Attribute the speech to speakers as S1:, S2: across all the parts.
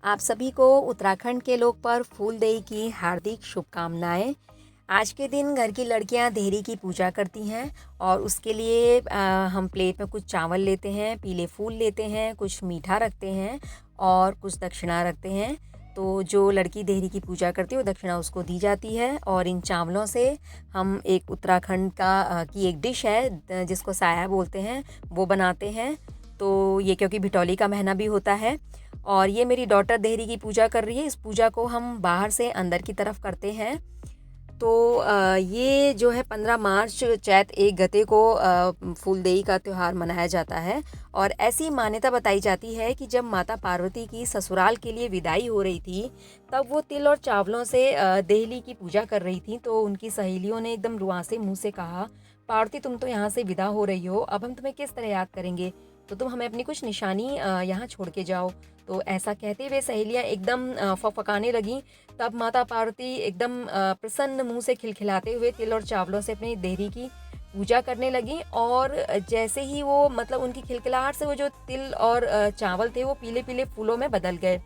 S1: आप सभी को उत्तराखंड के लोक पर्व फूलदेई की हार्दिक शुभकामनाएं। आज के दिन घर की लड़कियां देहरी की पूजा करती हैं और उसके लिए हम प्लेट में कुछ चावल लेते हैं, पीले फूल लेते हैं, कुछ मीठा रखते हैं और कुछ दक्षिणा रखते हैं। तो जो लड़की देहरी की पूजा करती है वो दक्षिणा उसको दी जाती है। और इन चावलों से हम एक उत्तराखंड की एक डिश है जिसको साया बोलते हैं, वो बनाते हैं। तो ये क्योंकि भिटौली का महीना भी होता है और ये मेरी डॉटर देहरी की पूजा कर रही है। इस पूजा को हम बाहर से अंदर की तरफ करते हैं। तो ये जो है 15 मार्च चैत एक गते को फूलदेई का त्यौहार मनाया जाता है। और ऐसी मान्यता बताई जाती है कि जब माता पार्वती की ससुराल के लिए विदाई हो रही थी तब वो तिल और चावलों से देहली की पूजा कर रही थी। तो उनकी सहेलियों ने एकदम रुआंसे मुंह से कहा, पार्वती तुम तो यहाँ से विदा हो रही हो, अब हम तुम्हें किस तरह याद करेंगे, तो तुम हमें अपनी कुछ निशानी यहाँ छोड़ के जाओ। तो ऐसा कहते हुए सहेलियाँ एकदम फकफकाने लगीं। तब माता पार्वती एकदम प्रसन्न मुंह से खिलखिलाते हुए तिल और चावलों से अपनी देहरी की पूजा करने लगी। और जैसे ही वो मतलब उनकी खिलखिलाहट से वो जो तिल और चावल थे वो पीले पीले फूलों में बदल गए।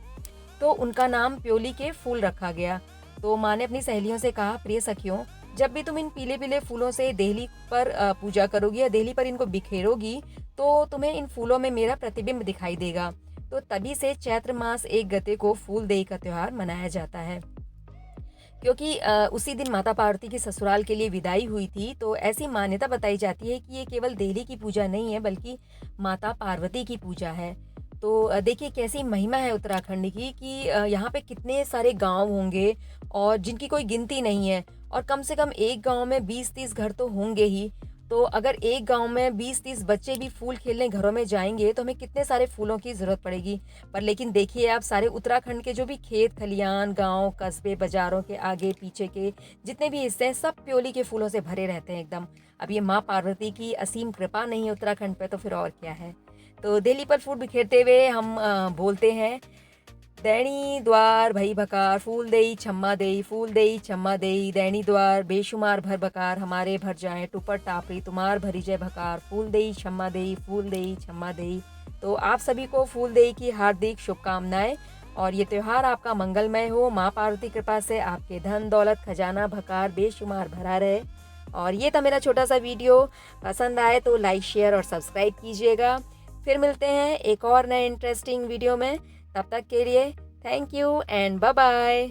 S1: तो उनका नाम प्योली के फूल रखा गया। तो माँ ने अपनी सहेलियों से कहा, प्रिय सखियों, जब भी तुम इन पीले पीले फूलों से देहली पर पूजा करोगी या देहली पर इनको बिखेरोगी तो तुम्हें इन फूलों में मेरा प्रतिबिंब दिखाई देगा। तो तभी से चैत्र मास एक गते को फूलदेई का त्योहार मनाया जाता है, क्योंकि उसी दिन माता पार्वती की ससुराल के लिए विदाई हुई थी। तो ऐसी मान्यता बताई जाती है कि ये केवल देहली की पूजा नहीं है बल्कि माता पार्वती की पूजा है। तो देखिए कैसी महिमा है उत्तराखंड की कि यहाँ पे कितने सारे गांव होंगे और जिनकी कोई गिनती नहीं है। और कम से कम एक गांव में 20-30 घर तो होंगे ही। तो अगर एक गांव में 20-30 बच्चे भी फूल खेलने घरों में जाएंगे तो हमें कितने सारे फूलों की ज़रूरत पड़ेगी। पर लेकिन देखिए आप, सारे उत्तराखंड के जो भी खेत खलियान, गांव, कस्बे, बाज़ारों के आगे पीछे के जितने भी हिस्से हैं सब प्योली के फूलों से भरे रहते हैं एकदम। अब ये माँ पार्वती की असीम कृपा नहीं है उत्तराखंड पे तो फिर और क्या है। तो देहली पर फूल बिखेरते हुए हम बोलते हैं, दैनी द्वार भई भकार फूल देई छम्मा देई, फूल देई छम्मा देई, दैनी द्वार बेशुमार भर बकार, हमारे भर जाएं टुपर टापरी तुम्हार भरी जय भकार, फूल देई छम्मा देई, फूल देई छम्मा देई। तो आप सभी को फूल देई की हार्दिक शुभकामनाएं और ये त्यौहार आपका मंगलमय हो। माँ पार्वती कृपा से आपके धन दौलत खजाना भकार बेशुमार भरा रहे। और ये था मेरा छोटा सा वीडियो। पसंद आए तो लाइक शेयर और सब्सक्राइब कीजिएगा। फिर मिलते हैं एक और नए इंटरेस्टिंग वीडियो में। तब तक के लिए thank you and bye bye.